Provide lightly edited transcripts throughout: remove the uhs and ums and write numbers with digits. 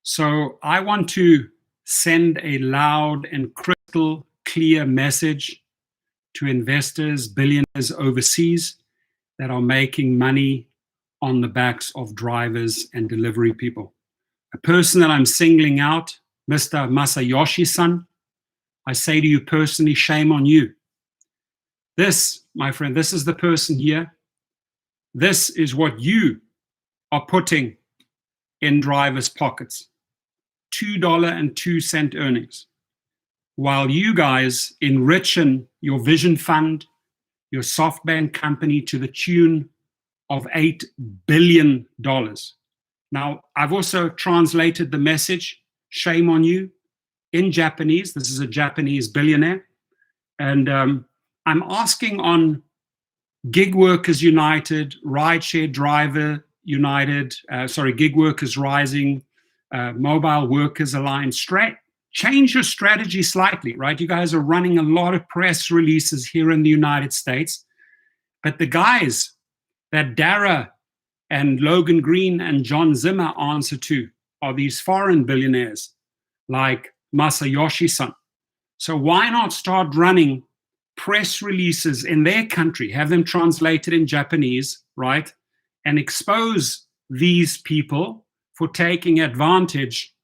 So I want to send a loud and crystal clear message to investors, billionaires overseas that are making money on the backs of drivers and delivery people. A person that I'm singling out, Mr. Masayoshi-san, I say to you personally, shame on you. This, my friend, this is the person here. This is what you are putting in drivers' pockets. $2.02 earnings. While you guys enrichen your Vision Fund, your SoftBank company to the tune of $8 billion. Now, I've also translated the message, shame on you, in Japanese. This is a Japanese billionaire. And I'm asking on Gig Workers United, Rideshare Driver United, Gig Workers Rising, Mobile Workers Alliance, change your strategy slightly, right? You guys are running a lot of press releases here in the United States, but the guys that Dara and Logan Green and John Zimmer answer to are these foreign billionaires like Masayoshi-san. So why not start running press releases in their country, have them translated in Japanese, right? And expose these people for taking advantage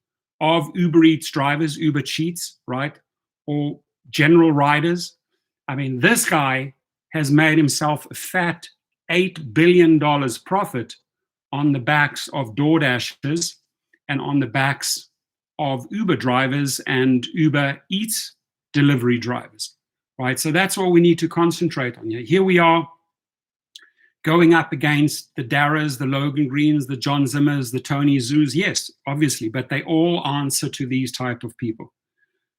of Uber Eats drivers, Uber Cheats, right? Or general riders. I mean, this guy has made himself a fat $8 billion profit on the backs of DoorDashers and on the backs of Uber drivers and Uber Eats delivery drivers, right? So that's what we need to concentrate on. Here we are going up against the Daras, the Logan Greens, the John Zimmers, the Tony Zoos, yes, obviously, but they all answer to these type of people.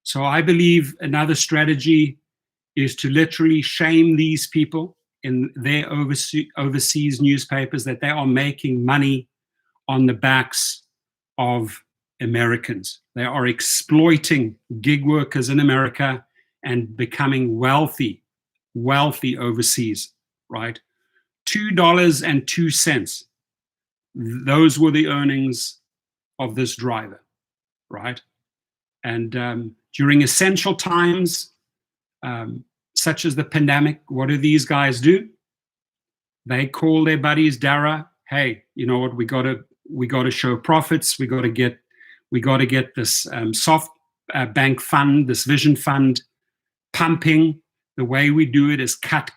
So I believe another strategy is to literally shame these people in their overseas newspapers that they are making money on the backs of Americans. They are exploiting gig workers in America and becoming wealthy overseas, right? $2.02. Those were the earnings of this driver, right? And during essential times, such as the pandemic, what do these guys do? They call their buddies Dara, hey, you know what, we got to show profits, we got to get this SoftBank fund, this Vision Fund pumping. The way we do it is cut.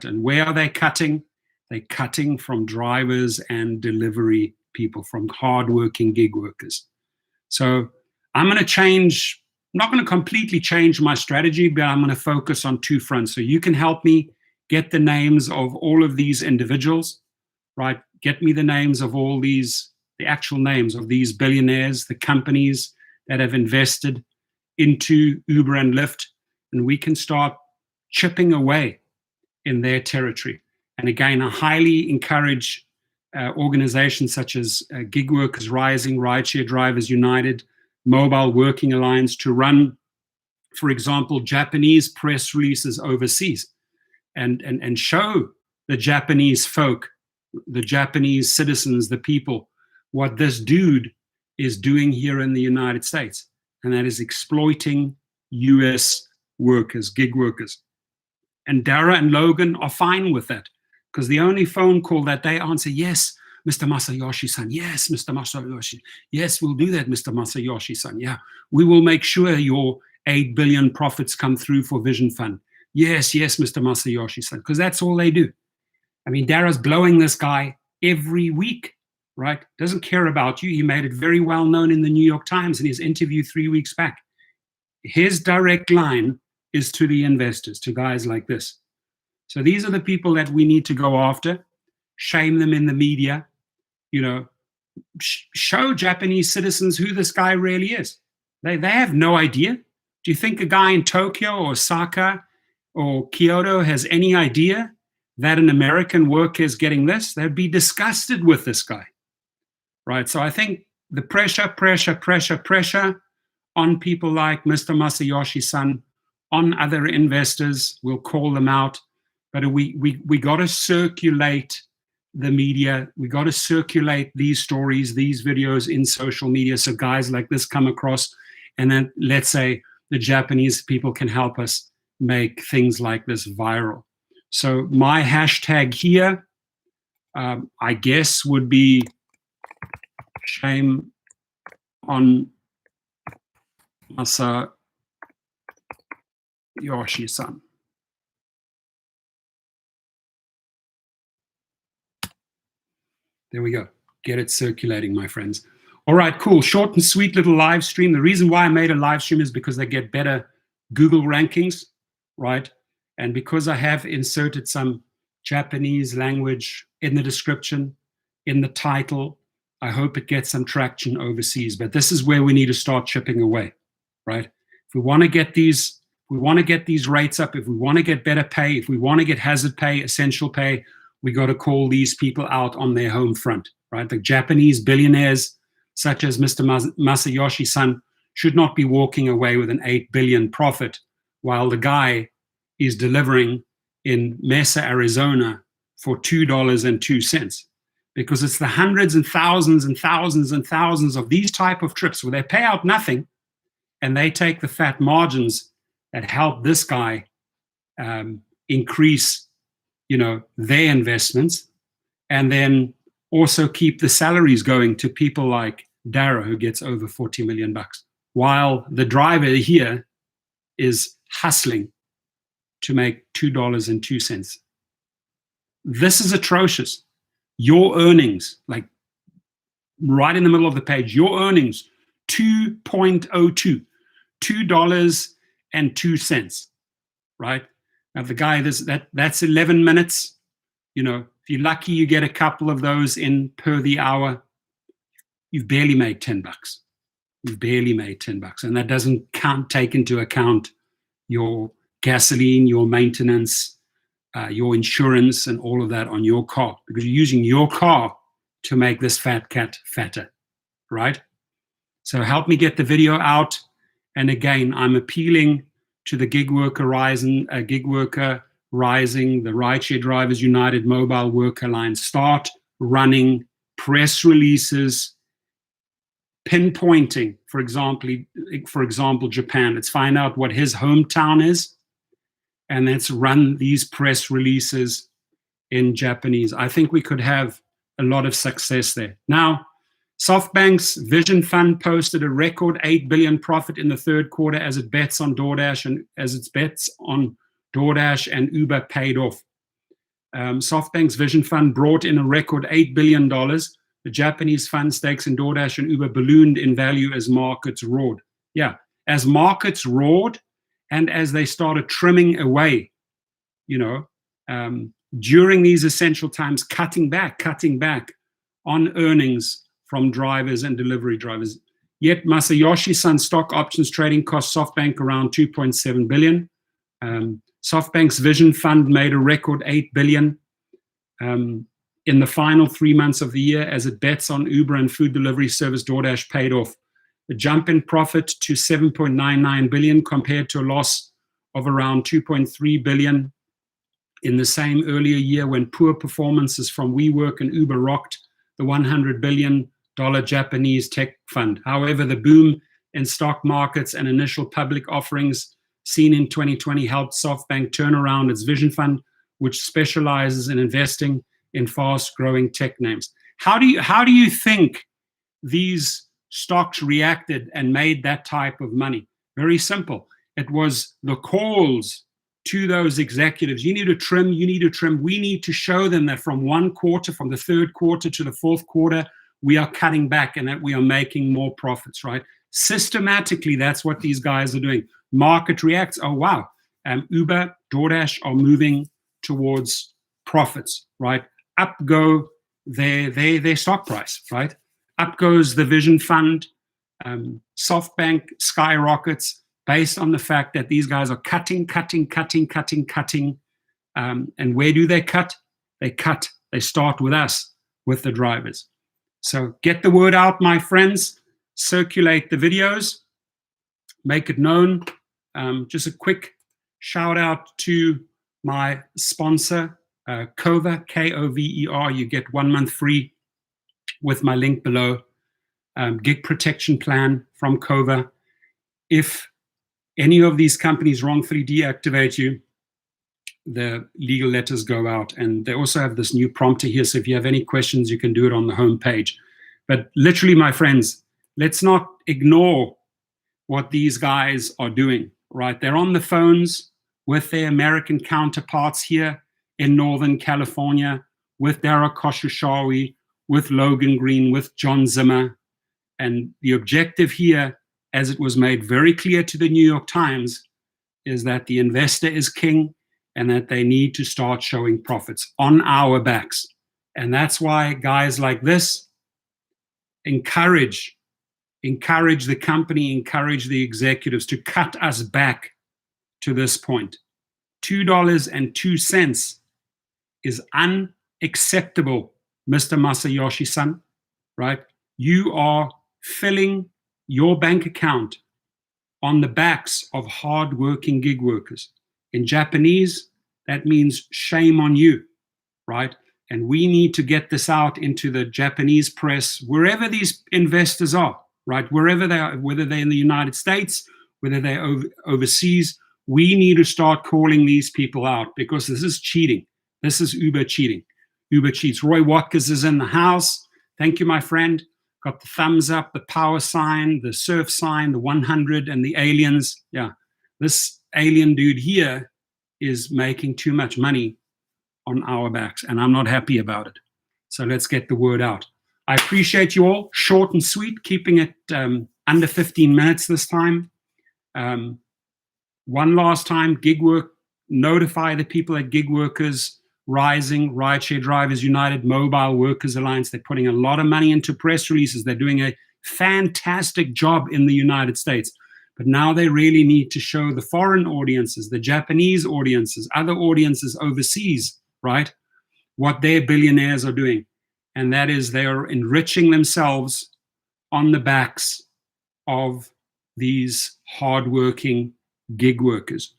And where are they cutting? They're cutting from drivers and delivery people, from hardworking gig workers. So I'm going to change, not going to completely change my strategy, but I'm going to focus on two fronts. So you can help me get the names of all of these individuals, right? Get me the names of all these, the actual names of these billionaires, the companies that have invested into Uber and Lyft, and we can start chipping away in their territory. And again, I highly encourage organizations such as Gig Workers Rising, Rideshare Drivers United, Mobile Working Alliance to run, for example, Japanese press releases overseas and show the Japanese folk, the Japanese citizens, the people, what this dude is doing here in the United States. And that is exploiting US workers, gig workers. And Dara and Logan are fine with that, because the only phone call that they answer, yes, Mr. Masayoshi-san, yes, Mr. Masayoshi, yes, we'll do that, Mr. Masayoshi-san, yeah, we will make sure your 8 billion profits come through for Vision Fund. Yes, Mr. Masayoshi-san, because that's all they do. I mean, Dara's blowing this guy every week, right? Doesn't care about you. He made it very well known in the New York Times in his interview 3 weeks back. His direct line is to the investors, to guys like this. So these are the people that we need to go after, shame them in the media, you know, show Japanese citizens who this guy really is. They have no idea. Do you think a guy in Tokyo or Osaka or Kyoto has any idea that an American worker is getting this? They'd be disgusted with this guy, right? So I think the pressure on people like Mr. Masayoshi-san, on other investors, we'll call them out, but we got to circulate the media. We got to circulate these stories, these videos in social media, so guys like this come across, and then let's say the Japanese people can help us make things like this viral. So my hashtag here, I guess, would be shame on Masayoshi-san. There we go. Get it circulating, my friends. All right, cool. Short and sweet little live stream. The reason why I made a live stream is because they get better Google rankings, right? And because I have inserted some Japanese language in the description, in the title, I hope it gets some traction overseas. But this is where we need to start chipping away, right? If we want to get these, rates up, if we want to get better pay, if we want to get hazard pay, essential pay, we got to call these people out on their home front, right? The Japanese billionaires, such as Mr. Masayoshi-san, should not be walking away with an 8 billion profit, while the guy is delivering in Mesa, Arizona for $2.02, because it's the hundreds and thousands and thousands and thousands of these type of trips where they pay out nothing and they take the fat margins that help this guy increase, their investments, and then also keep the salaries going to people like Dara, who gets over 40 million bucks, while the driver here is hustling to make $2.02. This is atrocious. Your earnings, like right in the middle of the page, your earnings, 2.02, $2.02, right? Now the guy, that's 11 minutes. If you're lucky, you get a couple of those in per the hour. You've barely made 10 bucks. You've barely made 10 bucks. And that doesn't take into account your gasoline, your maintenance, your insurance, and all of that on your car, because you're using your car to make this fat cat fatter, right? So help me get the video out. And again, I'm appealing to the gig worker rising, the Rideshare Drivers United Mobile Worker Alliance. Start running press releases pinpointing, for example, Japan. Let's find out what his hometown is, and let's run these press releases in Japanese. I think we could have a lot of success there. Now, SoftBank's Vision Fund posted a record 8 billion profit in the third quarter as it bets on DoorDash and Uber paid off. SoftBank's Vision Fund brought in a record $8 billion. The Japanese fund stakes in DoorDash and Uber ballooned in value as markets roared. Yeah, as markets roared and as they started trimming away, during these essential times, cutting back on earnings from drivers and delivery drivers. Yet Masayoshi-san stock options trading cost SoftBank around 2.7 billion. SoftBank's Vision Fund made a record 8 billion in the final 3 months of the year as it bets on Uber and food delivery service DoorDash paid off. A jump in profit to 7.99 billion compared to a loss of around 2.3 billion in the same earlier year, when poor performances from WeWork and Uber rocked the $100 billion Japanese tech fund. However, the boom in stock markets and initial public offerings seen in 2020 helped SoftBank turn around its Vision Fund, which specializes in investing in fast-growing tech names. How do you think these stocks reacted and made that type of money? Very simple. It was the calls to those executives. You need to trim. We need to show them that from one quarter, from the third quarter to the fourth quarter, we are cutting back and that we are making more profits, right? Systematically, that's what these guys are doing. Market reacts. Oh, wow. Uber, DoorDash are moving towards profits, right? Up go their stock price, right? Up goes the Vision Fund. SoftBank skyrockets based on the fact that these guys are cutting. And where do they cut? They start with us, with the drivers. So get the word out, my friends. Circulate the videos. Make it known. Just a quick shout out to my sponsor, Kover, Kover. You get 1 month free with my link below. Gig protection plan from Kover. If any of these companies wrongfully deactivate you, the legal letters go out. And they also have this new prompter here. So if you have any questions, you can do it on the home page. But literally, my friends, let's not ignore what these guys are doing, right? They're on the phones with their American counterparts here in Northern California, with Dara Khosrowshahi, with Logan Green, with John Zimmer. And the objective here, as it was made very clear to the New York Times, is that the investor is king and that they need to start showing profits on our backs. And that's why guys like this encourage the company, encourage the executives to cut us back to this point. $2.02 is unacceptable, Mr. Masayoshi-san, right? You are filling your bank account on the backs of hard-working gig workers. In Japanese, that means shame on you, right? And we need to get this out into the Japanese press, wherever these investors are, right? Wherever they are, whether they're in the United States, whether they're overseas, we need to start calling these people out because this is cheating. This is Uber cheating. Uber cheats. Roy Watkins is in the house. Thank you, my friend. Got the thumbs up, the power sign, the surf sign, the 100, and the aliens. Yeah, this alien dude here is making too much money on our backs, and I'm not happy about it. So let's get the word out. I appreciate you all. Short and sweet, keeping it under 15 minutes this time. One last time, gig work, notify the people at Gig Workers Rising, Rideshare Drivers United, Mobile Workers Alliance. They're putting a lot of money into press releases. They're doing a fantastic job in the United States. But now they really need to show the foreign audiences, the Japanese audiences, other audiences overseas, right, what their billionaires are doing. And that is they are enriching themselves on the backs of these hardworking gig workers,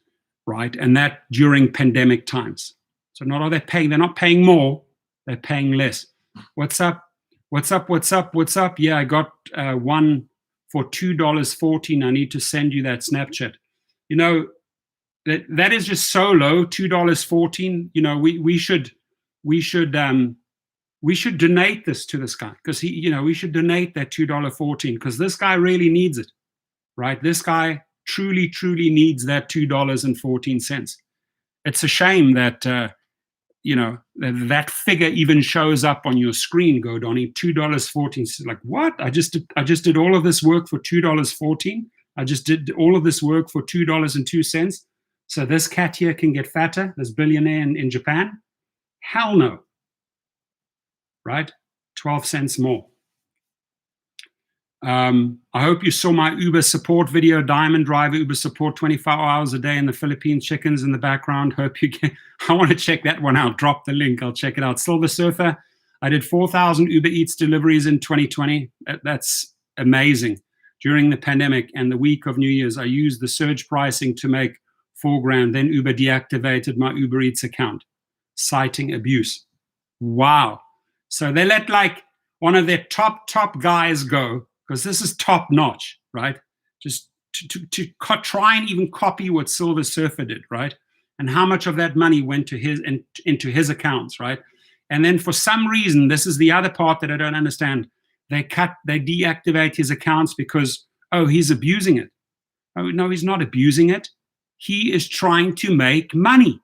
right? And that during pandemic times. So not are they paying, they're not paying more, they're paying less. What's up? What's up? What's up? What's up? Yeah, I got one for $2.14. I need to send you that Snapchat. You know, that is just so low, $2.14. You know, we should donate this to this guy because we should donate that $2.14 because this guy really needs it, right? This guy truly needs that $2.14. It's a shame that that figure even shows up on your screen, Go Donnie, $2.14. Like, what? I just did all of this work for $2.14. I just did all of this work for $2.02. So this cat here can get fatter, this billionaire in Japan? Hell no. Right? 12 cents more. I hope you saw my Uber support video, Diamond Driver, Uber support 24 hours a day in the Philippines, chickens in the background. Hope you can. I want to check that one out. Drop the link. I'll check it out. Silver Surfer. I did 4,000 Uber Eats deliveries in 2020. That's amazing. During the pandemic and the week of New Year's, I used the surge pricing to make $4,000. Then Uber deactivated my Uber Eats account, citing abuse. Wow. So they let like one of their top guys go, because this is top notch, right? Just to try and even copy what Silver Surfer did, right? And how much of that money went to into his accounts, right? And then for some reason, this is the other part that I don't understand. They deactivate his accounts because, oh, he's abusing it. Oh, no, he's not abusing it. He is trying to make money,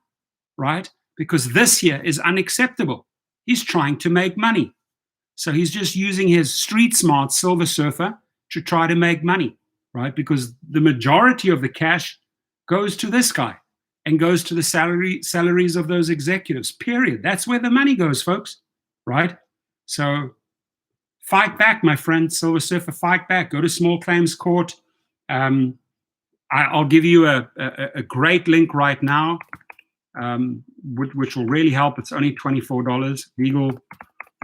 right? Because this here is unacceptable. He's trying to make money. So he's just using his street smart Silver Surfer to try to make money, right? Because the majority of the cash goes to this guy and goes to the salaries of those executives, period. That's where the money goes, folks, right? So fight back, my friend, Silver Surfer, fight back. Go to small claims court. I'll give you a great link right now, which will really help. It's only $24.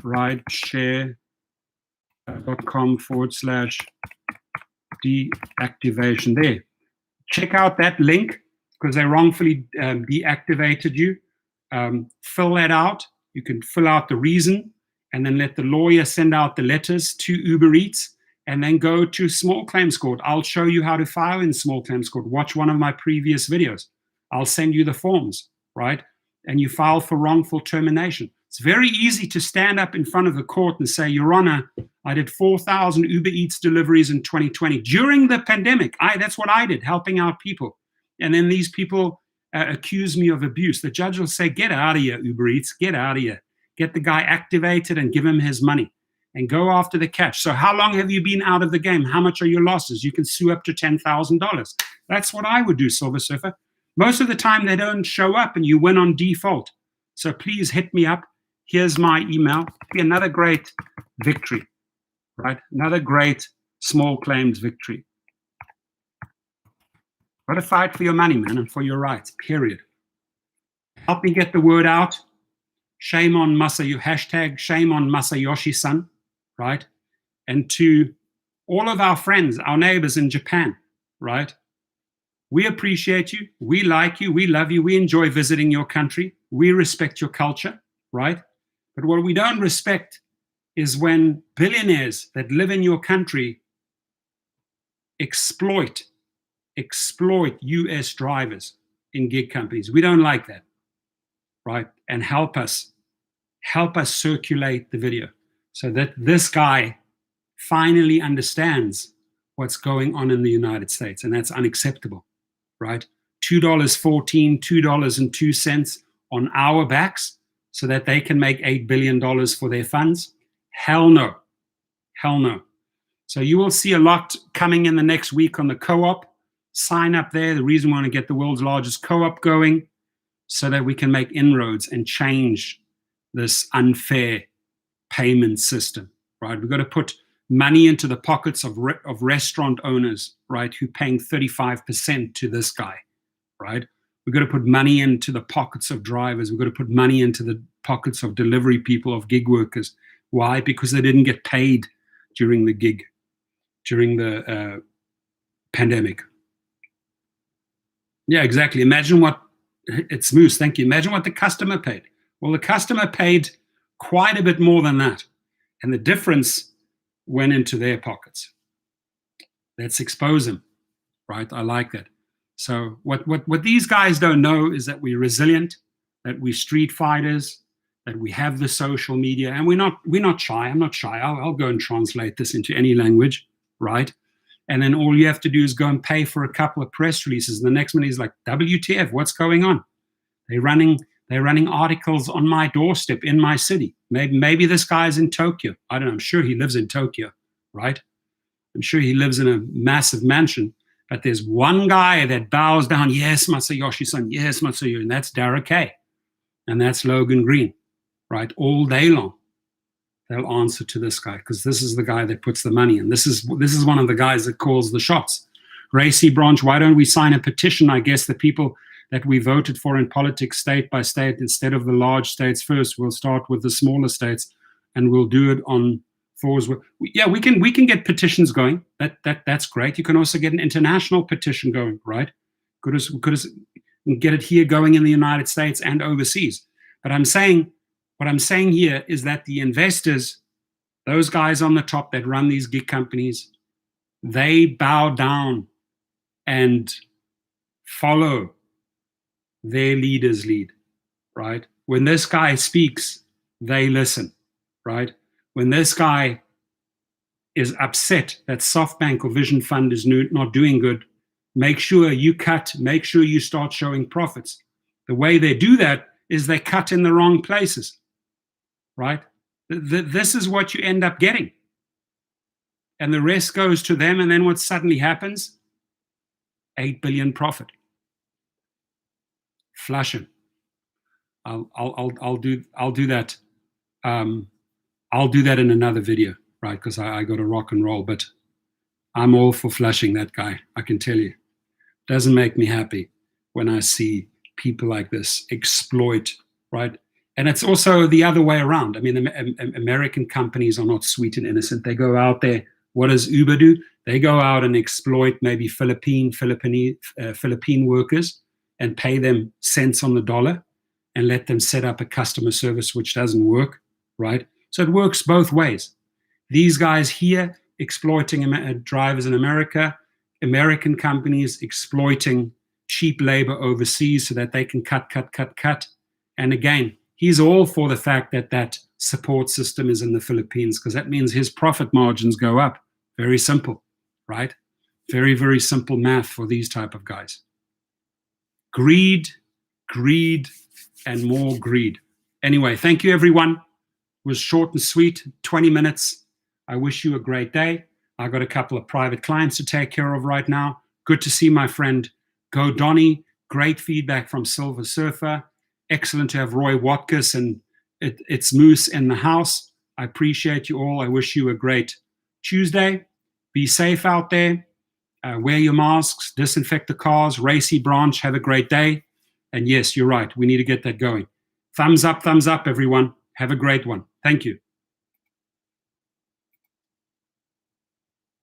legalrideshare.com/deactivation. There. Check out that link because they wrongfully deactivated you. fill that out. You can fill out the reason and then let the lawyer send out the letters to Uber Eats, and then go to small claims court. I'll show you how to file in small claims court. Watch one of my previous videos. I'll send you the forms, right? And you file for wrongful termination. It's very easy to stand up in front of the court and say, Your Honor, I did 4,000 Uber Eats deliveries in 2020 during the pandemic. That's what I did, helping out people. And then these people accuse me of abuse. The judge will say, get out of here, Uber Eats, get out of here. Get the guy activated and give him his money and go after the catch. So how long have you been out of the game? How much are your losses? You can sue up to $10,000. That's what I would do, Silver Surfer. Most of the time they don't show up and you win on default. So please hit me up. Here's my email. Be another great victory, right? Another great small claims victory. Got to fight for your money, man, and for your rights, period. Help me get the word out. Shame on Masayoshi, hashtag shame on Masayoshi-san, right? And to all of our friends, our neighbors in Japan, right? We appreciate you. We like you. We love you. We enjoy visiting your country. We respect your culture, right? But what we don't respect is when billionaires that live in your country exploit US drivers in gig companies. We don't like that, right? And help us circulate the video so that this guy finally understands what's going on in the United States. And that's unacceptable, right? $2.14, $2.02 on our backs so that they can make $8 billion for their funds. Hell no. Hell no. So you will see a lot coming in the next week on the co-op. Sign up there. The reason we want to get the world's largest co-op going so that we can make inroads and change this unfair payment system, right? We've got to put money into the pockets of restaurant owners, right, who are paying 35% to this guy, right? We've got to put money into the pockets of drivers. We've got to put money into the pockets of delivery people, of gig workers. Why? Because they didn't get paid during the pandemic. Yeah, exactly. Imagine what, it's Moose, thank you. Imagine what the customer paid. Well, the customer paid quite a bit more than that. And the difference went into their pockets. Let's expose them, right? I like that. So what these guys don't know is that we're resilient, that we're street fighters, that we have the social media, and we're not shy. I'm not shy. I'll go and translate this into any language, right? And then all you have to do is go and pay for a couple of press releases. And the next one is like, WTF, what's going on? They're running articles on my doorstep in my city. Maybe this guy's in Tokyo. I don't know. I'm sure he lives in Tokyo, right? I'm sure he lives in a massive mansion. But there's one guy that bows down, yes, Masayoshi-san, yes, Masayoshi, and that's Dara K. And that's Logan Green, right? All day long. They'll answer to this guy because this is the guy that puts the money in. This is one of the guys that calls the shots. Racy Branch, why don't we sign a petition? I guess the people that we voted for in politics state by state, instead of the large states first, we'll start with the smaller states and we'll do it on fours. Yeah, we can get petitions going. That's great. You can also get an international petition going, right? Could get it here going in the United States and overseas. But what I'm saying here is that the investors, those guys on the top that run these gig companies, they bow down and follow their leaders lead, right? When this guy speaks, they listen, right? When this guy is upset that SoftBank or Vision Fund is not doing good, make sure you cut, make sure you start showing profits. The way they do that is they cut in the wrong places, right? This is what you end up getting. And the rest goes to them, and then what suddenly happens? 8 billion profit. Flush him. I'll do that. I'll do that in another video, right? Because I got to rock and roll, but I'm all for flushing that guy. I can tell you, doesn't make me happy when I see people like this exploit, right? And it's also the other way around. I mean, American companies are not sweet and innocent. They go out there. What does Uber do? They go out and exploit maybe Philippine workers and pay them cents on the dollar. and let them set up a customer service which doesn't work, right? So it works both ways. These guys here exploiting drivers in America, American companies exploiting cheap labor overseas so that they can cut. And again, he's all for the fact that that support system is in the Philippines, because that means his profit margins go up. Very simple, right? Very, very simple math for these type of guys. Greed, and more greed. Anyway, thank you, everyone. It was short and sweet, 20 minutes. I wish you a great day. I got a couple of private clients to take care of right now. Good to see my friend Go Donnie. Great feedback from Silver Surfer. Excellent to have Roy Watkiss and it's Moose in the house. I appreciate you all. I wish you a great Tuesday. Be safe out there. Wear your masks, disinfect the cars. Racy Branch, have a great day. And yes, you're right. We need to get that going. Thumbs up, everyone. Have a great one. Thank you.